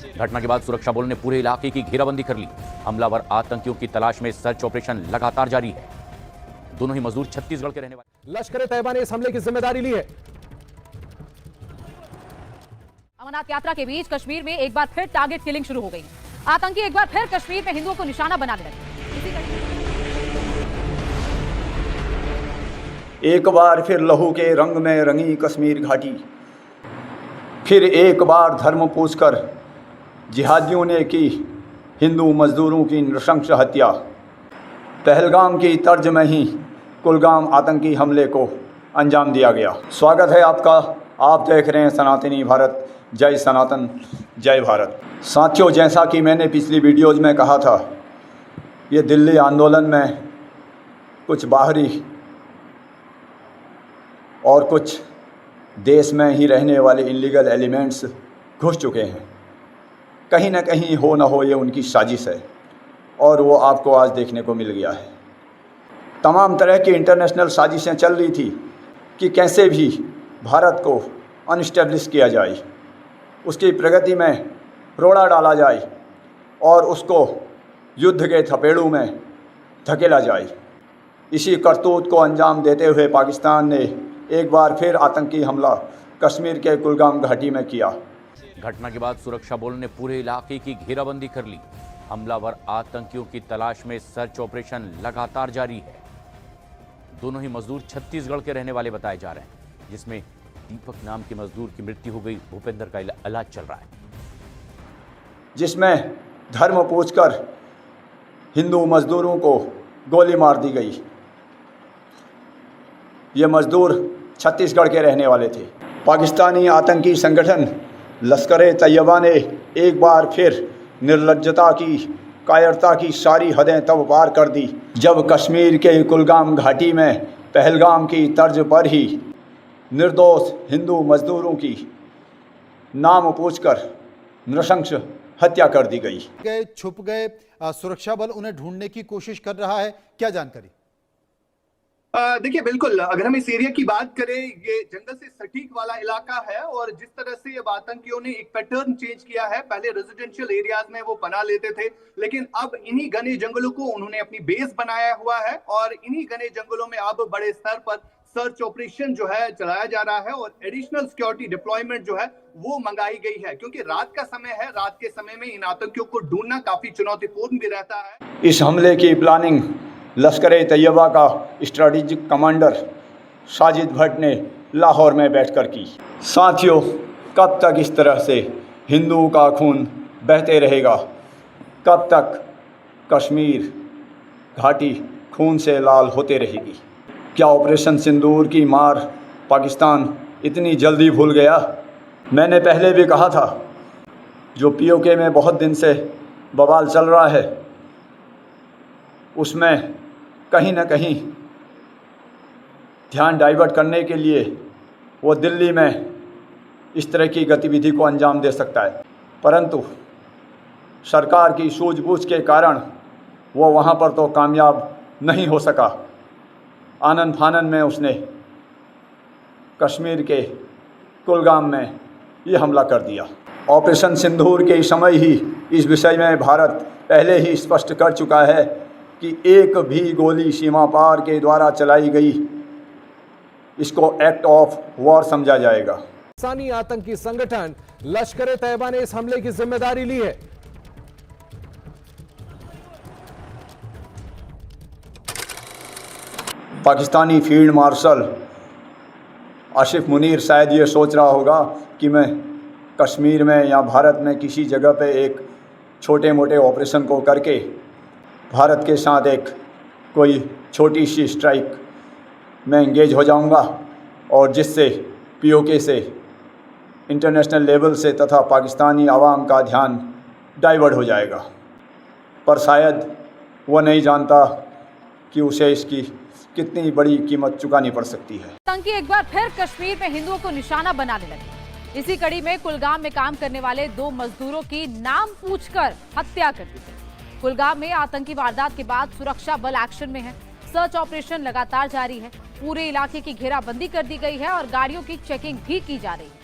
घटना के बाद सुरक्षा बलों ने पूरे इलाके की घेराबंदी कर ली। हमलावर आतंकियों की तलाश में सर्च ऑपरेशन लगातार जारी है। दोनों ही मजदूर छत्तीसगढ़ के रहने वाले। लश्कर तैयबा ने इस हमले की जिम्मेदारी ली है। अमरनाथ यात्रा के बीच कश्मीर में एक बार फिर टारगेट किलिंग शुरू हो गई। आतंकी एक बार फिर कश्मीर में हिंदुओं को निशाना बनाने लगे। एक बार फिर लहू के रंग में रंगी कश्मीर घाटी। फिर एक बार धर्म पूछकर जिहादियों ने की हिंदू मजदूरों की नृशंस हत्या। पहलगाम की तर्ज में ही कुलगाम आतंकी हमले को अंजाम दिया गया। स्वागत है आपका। आप देख रहे हैं सनातनी भारत। जय सनातन, जय भारत। साथियों, जैसा कि मैंने पिछली वीडियोज़ में कहा था, ये दिल्ली आंदोलन में कुछ बाहरी और कुछ देश में ही रहने वाले इलीगल एलिमेंट्स घुस चुके हैं। कहीं ना कहीं हो ना हो ये उनकी साजिश है और वो आपको आज देखने को मिल गया है। तमाम तरह की इंटरनेशनल साजिशें चल रही थी कि कैसे भी भारत को अनस्टेब्लिश किया जाए, उसकी प्रगति में रोड़ा डाला जाए और उसको युद्ध के थपेड़ों में धकेला जाए। इसी करतूत को अंजाम देते हुए पाकिस्तान ने एक बार फिर आतंकी हमला कश्मीर के कुलगाम घाटी में किया। घटना के बाद सुरक्षा बलों ने पूरे इलाके की घेराबंदी कर ली। हमलावर आतंकियों की तलाश में सर्च ऑपरेशन लगातार जारी है। दोनों ही मजदूर छत्तीसगढ़ के रहने वाले बताए जा रहे हैं, जिसमें दीपक नाम के मजदूर की मृत्यु हो गई। भूपेंद्र का इलाज चल रहा है। जिसमें धर्म पूछकर हिंदू मजदूरों को गोली मार दी गई। ये मजदूर छत्तीसगढ़ के रहने वाले थे। पाकिस्तानी आतंकी संगठन लश्कर तैयबा ने एक बार फिर निर्लज्जता की, कायरता की सारी हदें तब पार कर दी जब कश्मीर के कुलगाम घाटी में पहलगाम की तर्ज पर ही निर्दोष हिंदू मजदूरों की नाम पूछकर नृशंस हत्या कर दी गई। छुप गए सुरक्षा बल उन्हें ढूंढने की कोशिश कर रहा है, क्या जानकारी? देखिए, बिल्कुल, अगर हम इस एरिया की बात करें, ये जंगल से सटीक वाला इलाका है और जिस तरह से अब आतंकियों ने एक पैटर्न चेंज किया है, पहले रेजिडेंशियल एरियाज में वो पनाह लेते थे, लेकिन अब इन्हीं घने जंगलों को उन्होंने अपनी बेस बनाया हुआ है और इन्हीं घने जंगलों में अब बड़े स्तर पर सर्च ऑपरेशन जो है चलाया जा रहा है और एडिशनल सिक्योरिटी डिप्लॉयमेंट जो है वो मंगाई गई है, क्योंकि रात का समय है। रात के समय में इन आतंकियों को ढूंढना काफी चुनौतीपूर्ण भी रहता है। इस हमले की प्लानिंग लश्कर तैयबा का स्ट्रेटेजिक कमांडर साजिद भट्ट ने लाहौर में बैठकर की। साथियों, कब तक इस तरह से हिंदुओं का खून बहते रहेगा? कब तक कश्मीर घाटी खून से लाल होते रहेगी? क्या ऑपरेशन सिंदूर की मार पाकिस्तान इतनी जल्दी भूल गया? मैंने पहले भी कहा था, जो पीओके में बहुत दिन से बवाल चल रहा है, उसमें कहीं ना कहीं ध्यान डाइवर्ट करने के लिए वो दिल्ली में इस तरह की गतिविधि को अंजाम दे सकता है, परंतु सरकार की सूझबूझ के कारण वो वहाँ पर तो कामयाब नहीं हो सका। आनन फानन में उसने कश्मीर के कुलगाम में ये हमला कर दिया। ऑपरेशन सिंदूर के समय ही इस विषय में भारत पहले ही स्पष्ट कर चुका है कि एक भी गोली सीमा पार के द्वारा चलाई गई, इसको एक्ट ऑफ वॉर समझा जाएगा। पाकिस्तानी आतंकी संगठन लश्कर तैयबा ने इस हमले की जिम्मेदारी ली है। पाकिस्तानी फील्ड मार्शल आसिफ मुनीर शायद ये सोच रहा होगा कि मैं कश्मीर में या भारत में किसी जगह पे एक छोटे मोटे ऑपरेशन को करके भारत के साथ एक कोई छोटी सी स्ट्राइक में एंगेज हो जाऊंगा और जिससे पीओके से, इंटरनेशनल लेवल से तथा पाकिस्तानी आवाम का ध्यान डाइवर्ट हो जाएगा। पर शायद वो नहीं जानता कि उसे इसकी कितनी बड़ी कीमत चुकानी पड़ सकती है। आतंकी एक बार फिर कश्मीर में हिंदुओं को निशाना बनाने लगे। इसी कड़ी में कुलगाम में काम करने वाले 2 मजदूरों की नाम पूछकर हत्या कर दी गई। कुलगाम में आतंकी वारदात के बाद सुरक्षा बल एक्शन में है। सर्च ऑपरेशन लगातार जारी है। पूरे इलाके की घेराबंदी कर दी गई है और गाड़ियों की चेकिंग भी की जा रही है।